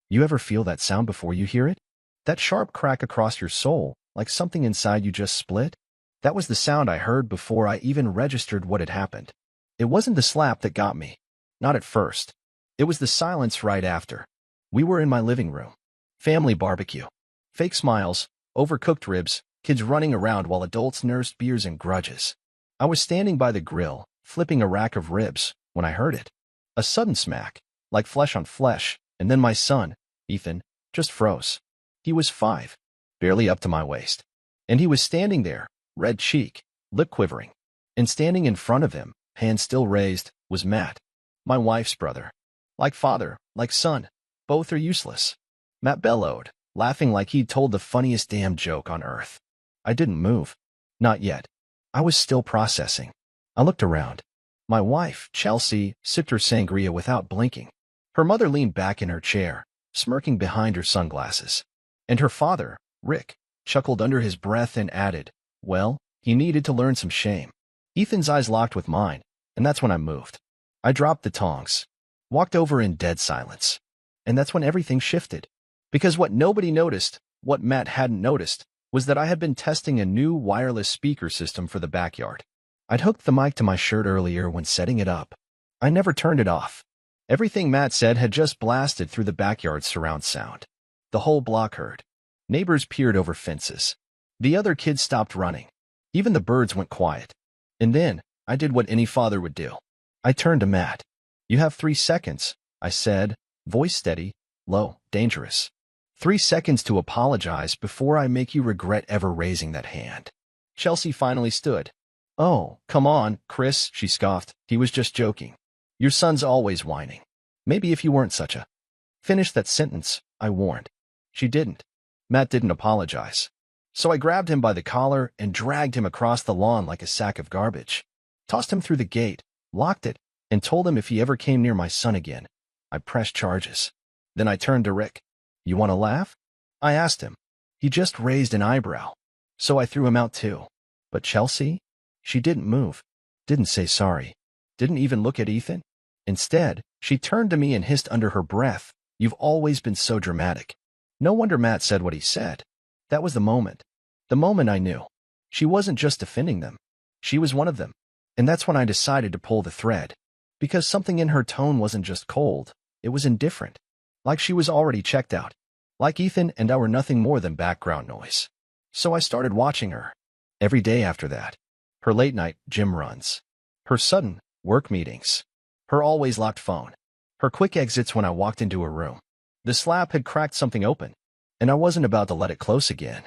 You ever feel that sound before you hear it? That sharp crack across your soul, like something inside you just split? That was the sound I heard before I even registered what had happened. It wasn't the slap that got me. Not at first. It was the silence right after. We were in my living room. Family barbecue. Fake smiles, overcooked ribs, kids running around while adults nursed beers and grudges. I was standing by the grill, flipping a rack of ribs, when I heard it. A sudden smack, like flesh on flesh, and then my son, Ethan, just froze. He was 5, barely up to my waist. And he was standing there, red cheek, lip quivering. And standing in front of him, hand still raised, was Matt, my wife's brother. Like father, like son, both are useless. Matt bellowed, laughing like he'd told the funniest damn joke on earth. I didn't move. Not yet. I was still processing. I looked around. My wife, Chelsea, sipped her sangria without blinking. Her mother leaned back in her chair, smirking behind her sunglasses. And her father, Rick, chuckled under his breath and added, well, he needed to learn some shame. Ethan's eyes locked with mine, and that's when I moved. I dropped the tongs, walked over in dead silence. And that's when everything shifted. Because what nobody noticed, what Matt hadn't noticed, was that I had been testing a new wireless speaker system for the backyard. I'd hooked the mic to my shirt earlier when setting it up. I never turned it off. Everything Matt said had just blasted through the backyard's surround sound. The whole block heard. Neighbors peered over fences. The other kids stopped running. Even the birds went quiet. And then, I did what any father would do. I turned to Matt. You have 3 seconds, I said, voice steady, low, dangerous. 3 seconds to apologize before I make you regret ever raising that hand. Chelsea finally stood. Oh, come on, Chris, she scoffed. He was just joking. Your son's always whining. Maybe if you weren't such a... Finish that sentence, I warned. She didn't. Matt didn't apologize. So I grabbed him by the collar and dragged him across the lawn like a sack of garbage. Tossed him through the gate, locked it, and told him if he ever came near my son again, I'd press charges. Then I turned to Rick. You want to laugh? I asked him. He just raised an eyebrow. So I threw him out too. But Chelsea? She didn't move. Didn't say sorry. Didn't even look at Ethan. Instead, she turned to me and hissed under her breath, you've always been so dramatic. No wonder Matt said what he said. That was the moment. The moment I knew. She wasn't just defending them. She was one of them. And that's when I decided to pull the thread. Because something in her tone wasn't just cold. It was indifferent. Like she was already checked out. Like Ethan and I were nothing more than background noise. So I started watching her. Every day after that. Her late-night gym runs. Her sudden work meetings. Her always locked phone. Her quick exits when I walked into her room. The slap had cracked something open. And I wasn't about to let it close again.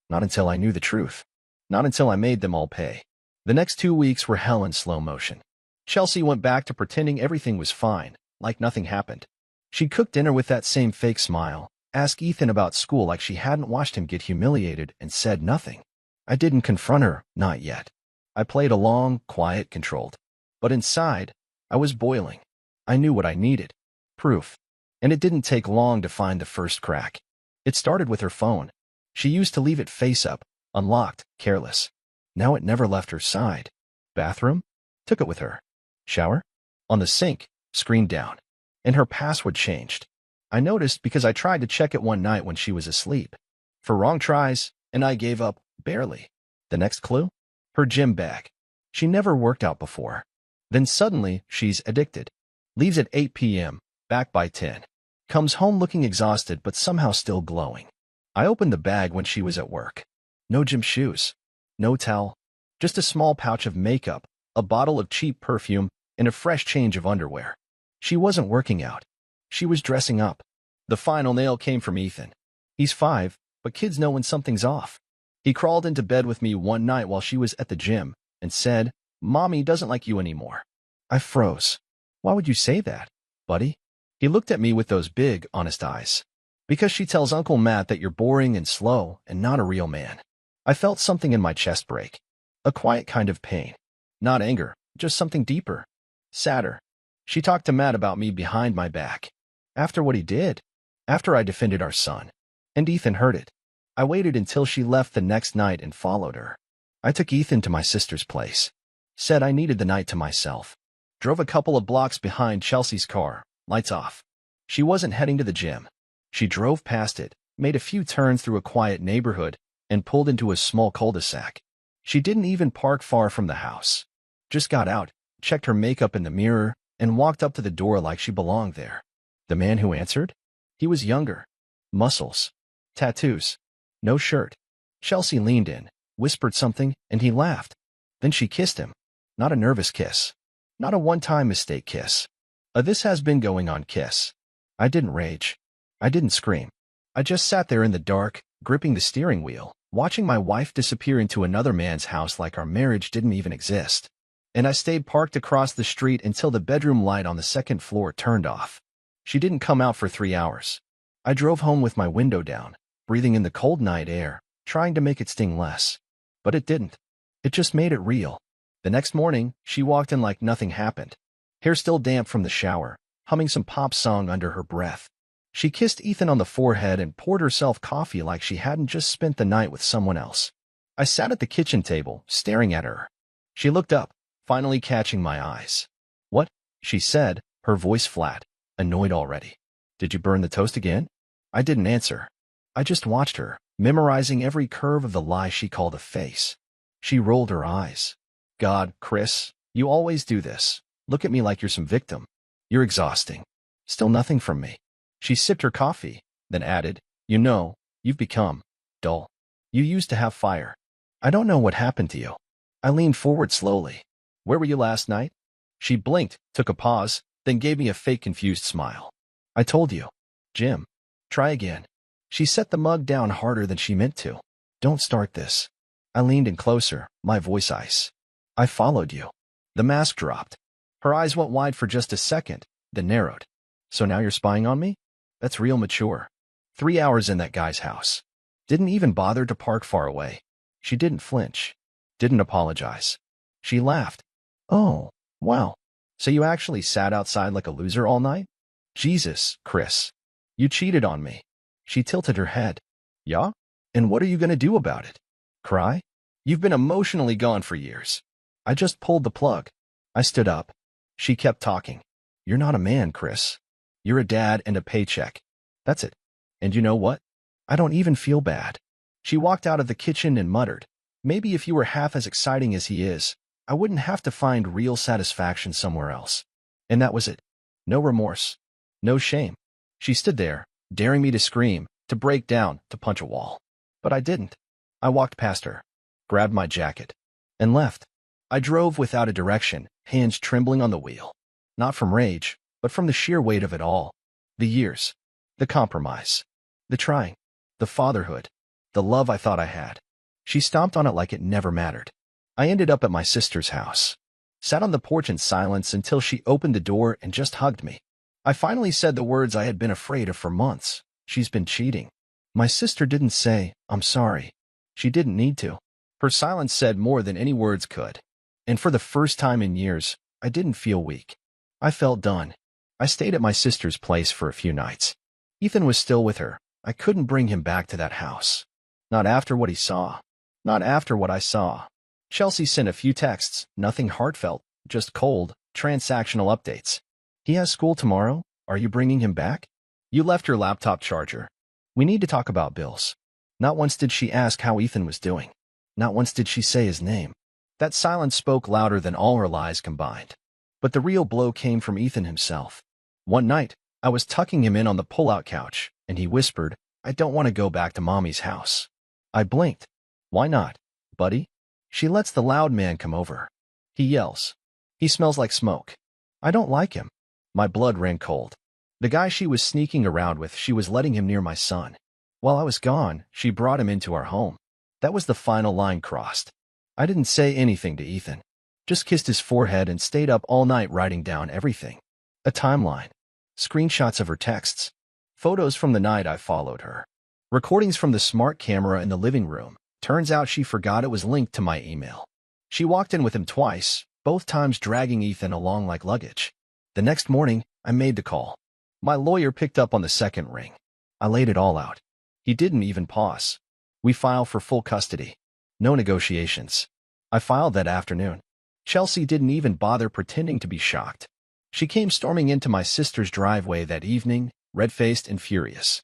Not until I knew the truth. Not until I made them all pay. The next 2 weeks were hell in slow motion. Chelsea went back to pretending everything was fine, like nothing happened. She'd cook dinner with that same fake smile, ask Ethan about school like she hadn't watched him get humiliated, and said nothing. I didn't confront her, not yet. I played along, quiet, controlled. But inside, I was boiling. I knew what I needed. Proof. And it didn't take long to find the first crack. It started with her phone. She used to leave it face up, unlocked, careless. Now it never left her side. Bathroom? Took it with her. Shower? On the sink, screen down. And her password changed. I noticed because I tried to check it one night when she was asleep. For wrong tries, and I gave up, barely. The next clue? Her gym bag. She never worked out before. Then suddenly, she's addicted. Leaves at 8 p.m., back by 10. Comes home looking exhausted but somehow still glowing. I opened the bag when she was at work. No gym shoes. No towel. Just a small pouch of makeup, a bottle of cheap perfume, and a fresh change of underwear. She wasn't working out. She was dressing up. The final nail came from Ethan. He's 5, but kids know when something's off. He crawled into bed with me one night while she was at the gym and said, Mommy doesn't like you anymore. I froze. Why would you say that, buddy? He looked at me with those big, honest eyes. Because she tells Uncle Matt that you're boring and slow and not a real man. I felt something in my chest break. A quiet kind of pain. Not anger, just something deeper. Sadder. She talked to Matt about me behind my back. After what he did. After I defended our son. And Ethan heard it. I waited until she left the next night and followed her. I took Ethan to my sister's place. Said I needed the night to myself. Drove a couple of blocks behind Chelsea's car, lights off. She wasn't heading to the gym. She drove past it, made a few turns through a quiet neighborhood, and pulled into a small cul-de-sac. She didn't even park far from the house. Just got out, checked her makeup in the mirror, and walked up to the door like she belonged there. The man who answered? He was younger. Muscles. Tattoos. No shirt. Chelsea leaned in, whispered something, and he laughed. Then she kissed him. Not a nervous kiss. Not a one-time mistake kiss. A "this has been going on" kiss. I didn't rage. I didn't scream. I just sat there in the dark, gripping the steering wheel, watching my wife disappear into another man's house like our marriage didn't even exist. And I stayed parked across the street until the bedroom light on the second floor turned off. She didn't come out for 3 hours. I drove home with my window down, breathing in the cold night air, trying to make it sting less. But it didn't. It just made it real. The next morning, she walked in like nothing happened. Hair still damp from the shower, humming some pop song under her breath. She kissed Ethan on the forehead and poured herself coffee like she hadn't just spent the night with someone else. I sat at the kitchen table, staring at her. She looked up, finally catching my eyes. "What?" she said, her voice flat, annoyed already. "Did you burn the toast again?" I didn't answer. I just watched her, memorizing every curve of the lie she called a face. She rolled her eyes. "God, Chris, you always do this. Look at me like you're some victim. You're exhausting. Still nothing from me." She sipped her coffee, then added, "You know, you've become dull. You used to have fire. I don't know what happened to you." I leaned forward slowly. "Where were you last night?" She blinked, took a pause, then gave me a fake confused smile. "I told you. Jim. Try again." She set the mug down harder than she meant to. "Don't start this." I leaned in closer, my voice ice. "I followed you." The mask dropped. Her eyes went wide for just a second, then narrowed. "So now you're spying on me? That's real mature." 3 hours in that guy's house. Didn't even bother to park far away. She didn't flinch. Didn't apologize. She laughed. "Oh, wow. So you actually sat outside like a loser all night? Jesus, Chris. You cheated on me." She tilted her head. "Yeah? And what are you going to do about it? Cry? You've been emotionally gone for years." I just pulled the plug. I stood up. She kept talking. "You're not a man, Chris. You're a dad and a paycheck. That's it. And you know what? I don't even feel bad." She walked out of the kitchen and muttered, "Maybe if you were half as exciting as he is, I wouldn't have to find real satisfaction somewhere else." And that was it. No remorse. No shame. She stood there, daring me to scream, to break down, to punch a wall. But I didn't. I walked past her, grabbed my jacket, and left. I drove without a direction, hands trembling on the wheel. Not from rage, but from the sheer weight of it all. The years. The compromise. The trying. The fatherhood. The love I thought I had. She stomped on it like it never mattered. I ended up at my sister's house. Sat on the porch in silence until she opened the door and just hugged me. I finally said the words I had been afraid of for months. "She's been cheating." My sister didn't say, "I'm sorry." She didn't need to. Her silence said more than any words could. And for the first time in years, I didn't feel weak. I felt done. I stayed at my sister's place for a few nights. Ethan was still with her. I couldn't bring him back to that house. Not after what he saw. Not after what I saw. Chelsea sent a few texts, nothing heartfelt, just cold, transactional updates. "He has school tomorrow. Are you bringing him back? You left your laptop charger. We need to talk about bills." Not once did she ask how Ethan was doing. Not once did she say his name. That silence spoke louder than all her lies combined. But the real blow came from Ethan himself. One night, I was tucking him in on the pull-out couch, and he whispered, "I don't want to go back to Mommy's house." I blinked. "Why not, buddy?" She lets the loud man come over. He yells. He smells like smoke. I don't like him. My blood ran cold. The guy she was sneaking around with, she was letting him near my son. While I was gone, she brought him into our home. That was the final line crossed. I didn't say anything to Ethan. Just kissed his forehead and stayed up all night writing down everything. A timeline. Screenshots of her texts. Photos from the night I followed her. Recordings from the smart camera in the living room. Turns out she forgot it was linked to my email. She walked in with him twice, both times dragging Ethan along like luggage. The next morning, I made the call. My lawyer picked up on the second ring. I laid it all out. He didn't even pause. "We file for full custody. No negotiations." I filed that afternoon. Chelsea didn't even bother pretending to be shocked. She came storming into my sister's driveway that evening, red-faced and furious.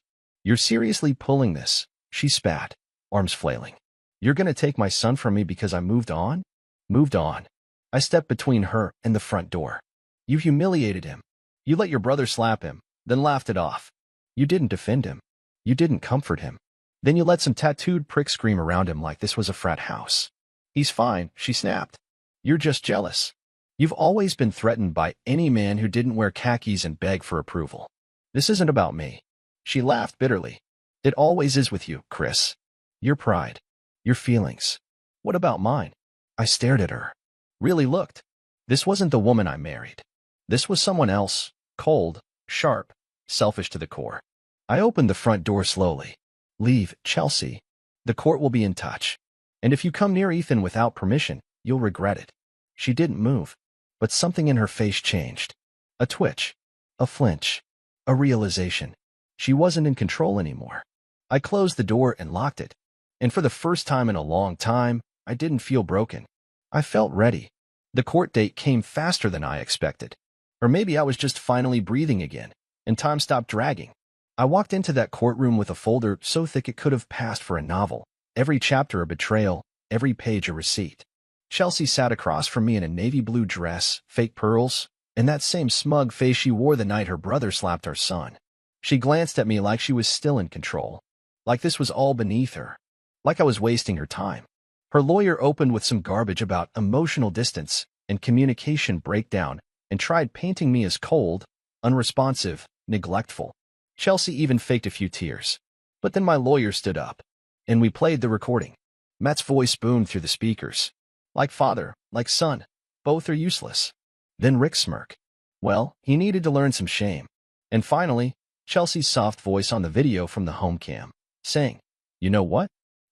You're seriously pulling this, she spat, arms flailing. You're gonna take my son from me because I moved on? Moved on. I stepped between her and the front door. You humiliated him. You let your brother slap him, then laughed it off. You didn't defend him. You didn't comfort him. Then you let some tattooed prick scream around him like this was a frat house. He's fine, she snapped. You're just jealous. You've always been threatened by any man who didn't wear khakis and beg for approval. This isn't about me. She laughed bitterly. It always is with you, Chris. Your pride. Your feelings. What about mine? I stared at her. Really looked. This wasn't the woman I married. This was someone else, cold, sharp, selfish to the core. I opened the front door slowly. Leave, Chelsea. The court will be in touch. And if you come near Ethan without permission, you'll regret it. She didn't move, but something in her face changed. A twitch. A flinch. A realization. She wasn't in control anymore. I closed the door and locked it. And for the first time in a long time, I didn't feel broken. I felt ready. The court date came faster than I expected. Or maybe I was just finally breathing again, and time stopped dragging. I walked into that courtroom with a folder so thick it could have passed for a novel. Every chapter a betrayal, every page a receipt. Chelsea sat across from me in a navy blue dress, fake pearls, and that same smug face she wore the night her brother slapped our son. She glanced at me like she was still in control. Like this was all beneath her. Like I was wasting her time. Her lawyer opened with some garbage about emotional distance and communication breakdown and tried painting me as cold, unresponsive, neglectful. Chelsea even faked a few tears. But then my lawyer stood up, and we played the recording. Matt's voice boomed through the speakers. Like father, like son, both are useless. Then Rick smirked. Well, he needed to learn some shame. And finally, Chelsea's soft voice on the video from the home cam, saying, "You know what?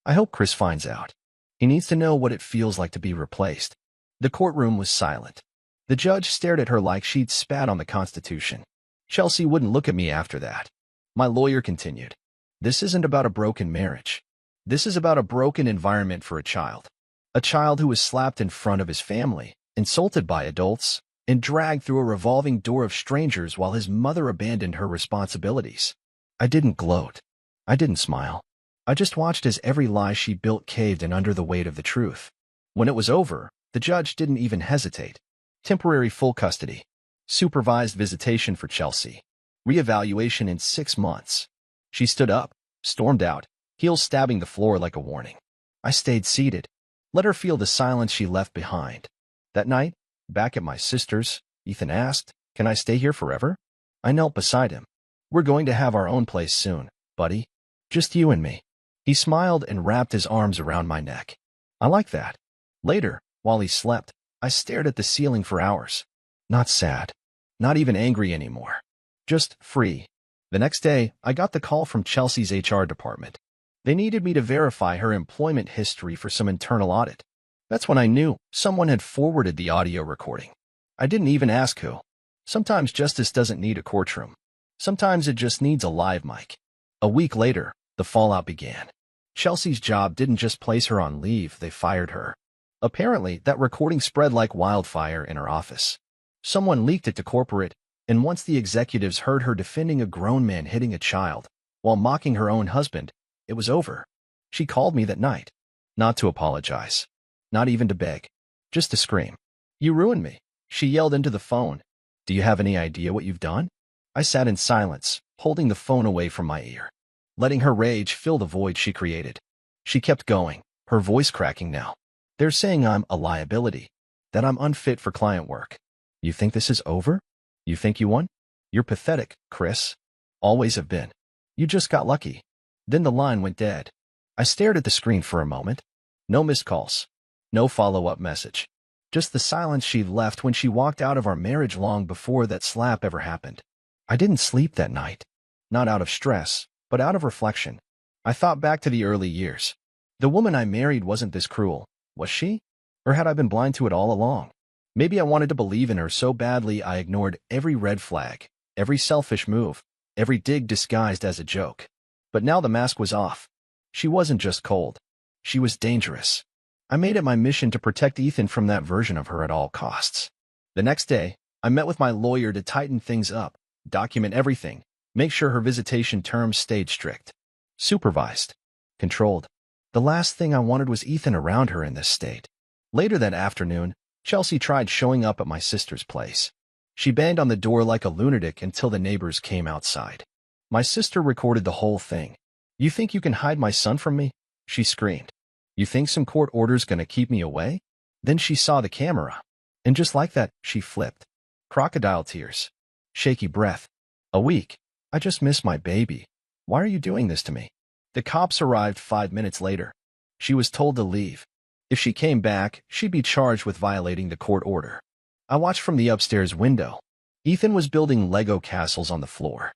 I hope Chris finds out. He needs to know what it feels like to be replaced." The courtroom was silent. The judge stared at her like she'd spat on the Constitution. Chelsea wouldn't look at me after that. My lawyer continued. This isn't about a broken marriage. This is about a broken environment for a child. A child who was slapped in front of his family, insulted by adults, and dragged through a revolving door of strangers while his mother abandoned her responsibilities. I didn't gloat. I didn't smile. I just watched as every lie she built caved in under the weight of the truth. When it was over, the judge didn't even hesitate. Temporary full custody. Supervised visitation for Chelsea. Reevaluation in 6 months. She stood up, stormed out, heels stabbing the floor like a warning. I stayed seated. Let her feel the silence she left behind. That night, back at my sister's, Ethan asked, "Can I stay here forever?" I knelt beside him. "We're going to have our own place soon, buddy. Just you and me." He smiled and wrapped his arms around my neck. I like that. Later, while he slept, I stared at the ceiling for hours. Not sad. Not even angry anymore. Just free. The next day, I got the call from Chelsea's HR department. They needed me to verify her employment history for some internal audit. That's when I knew someone had forwarded the audio recording. I didn't even ask who. Sometimes justice doesn't need a courtroom. Sometimes it just needs a live mic. A week later, the fallout began. Chelsea's job didn't just place her on leave, they fired her. Apparently, that recording spread like wildfire in her office. Someone leaked it to corporate, and once the executives heard her defending a grown man hitting a child while mocking her own husband, it was over. She called me that night. Not to apologize. Not even to beg. Just to scream. "You ruined me," she yelled into the phone. "Do you have any idea what you've done?" I sat in silence, holding the phone away from my ear, letting her rage fill the void she created. She kept going, her voice cracking now. "They're saying I'm a liability, that I'm unfit for client work. You think this is over? You think you won? You're pathetic, Chris. Always have been. You just got lucky." Then the line went dead. I stared at the screen for a moment. No missed calls. No follow-up message. Just the silence she left when she walked out of our marriage long before that slap ever happened. I didn't sleep that night. Not out of stress, but out of reflection. I thought back to the early years. The woman I married wasn't this cruel, was she? Or had I been blind to it all along? Maybe I wanted to believe in her so badly I ignored every red flag, every selfish move, every dig disguised as a joke. But now the mask was off. She wasn't just cold. She was dangerous. I made it my mission to protect Ethan from that version of her at all costs. The next day, I met with my lawyer to tighten things up, document everything, Make sure her visitation terms stayed strict. Supervised. Controlled. The last thing I wanted was Ethan around her in this state. Later that afternoon, Chelsea tried showing up at my sister's place. She banged on the door like a lunatic until the neighbors came outside. My sister recorded the whole thing. "You think you can hide my son from me?" she screamed. "You think some court order's gonna keep me away?" Then she saw the camera. And just like that, she flipped. Crocodile tears. Shaky breath. "A week. I just miss my baby. Why are you doing this to me?" The cops arrived 5 minutes later. She was told to leave. If she came back, she'd be charged with violating the court order. I watched from the upstairs window. Ethan was building Lego castles on the floor.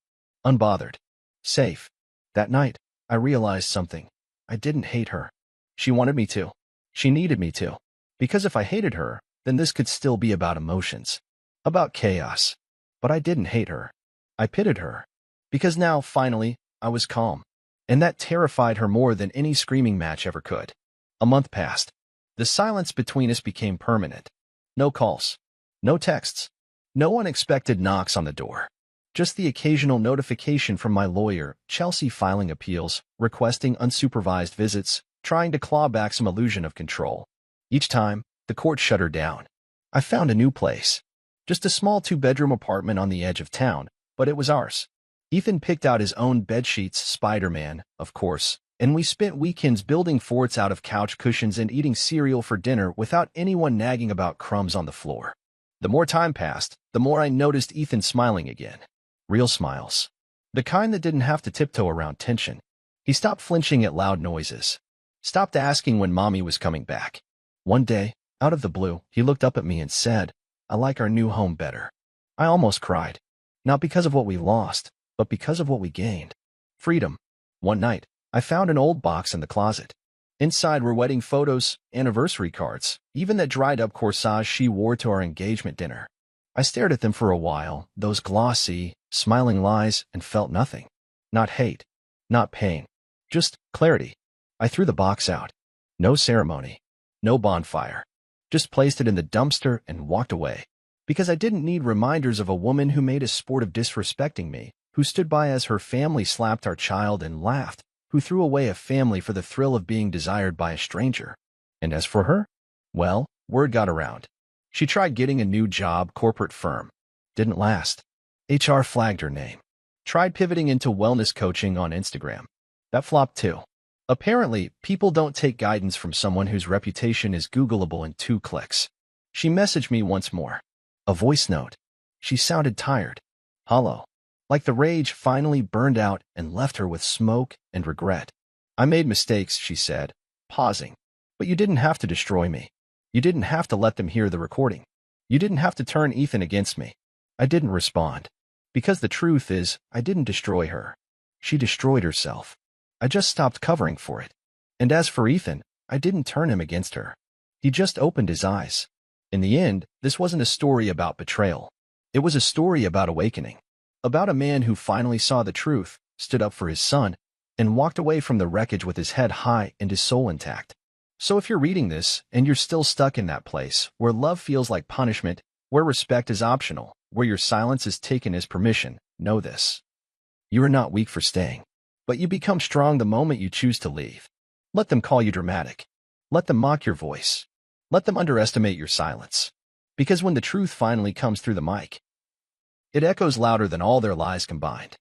Unbothered. Safe. That night, I realized something. I didn't hate her. She wanted me to. She needed me to. Because if I hated her, then this could still be about emotions. About chaos. But I didn't hate her. I pitied her. Because now, finally, I was calm. And that terrified her more than any screaming match ever could. A month passed. The silence between us became permanent. No calls. No texts. No unexpected knocks on the door. Just the occasional notification from my lawyer, Chelsea, filing appeals, requesting unsupervised visits, trying to claw back some illusion of control. Each time, the court shut her down. I found a new place. Just a small 2-bedroom apartment on the edge of town, but it was ours. Ethan picked out his own bedsheets, Spider-Man, of course, and we spent weekends building forts out of couch cushions and eating cereal for dinner without anyone nagging about crumbs on the floor. The more time passed, the more I noticed Ethan smiling again. Real smiles. The kind that didn't have to tiptoe around tension. He stopped flinching at loud noises. Stopped asking when mommy was coming back. One day, out of the blue, he looked up at me and said, "I like our new home better." I almost cried. Not because of what we lost, but because of what we gained. Freedom. One night, I found an old box in the closet. Inside were wedding photos, anniversary cards, even that dried-up corsage she wore to our engagement dinner. I stared at them for a while, those glossy, smiling lies, and felt nothing. Not hate. Not pain. Just clarity. I threw the box out. No ceremony. No bonfire. Just placed it in the dumpster and walked away. Because I didn't need reminders of a woman who made a sport of disrespecting me, who stood by as her family slapped our child and laughed, who threw away a family for the thrill of being desired by a stranger. And as for her, well, word got around. She tried getting a new job, corporate firm. Didn't last. HR flagged her name. Tried pivoting into wellness coaching on Instagram. That flopped too. Apparently, people don't take guidance from someone whose reputation is Googleable in 2 clicks. She messaged me once more. A voice note. She sounded tired. Hollow. Like the rage finally burned out and left her with smoke and regret. "I made mistakes," she said, pausing. "But you didn't have to destroy me. You didn't have to let them hear the recording. You didn't have to turn Ethan against me." I didn't respond. Because the truth is, I didn't destroy her. She destroyed herself. I just stopped covering for it. And as for Ethan, I didn't turn him against her. He just opened his eyes. In the end, this wasn't a story about betrayal. It was a story about awakening. About a man who finally saw the truth, stood up for his son, and walked away from the wreckage with his head high and his soul intact. So if you're reading this and you're still stuck in that place where love feels like punishment, where respect is optional, where your silence is taken as permission, know this. You are not weak for staying, but you become strong the moment you choose to leave. Let them call you dramatic. Let them mock your voice. Let them underestimate your silence. Because when the truth finally comes through the mic, it echoes louder than all their lies combined.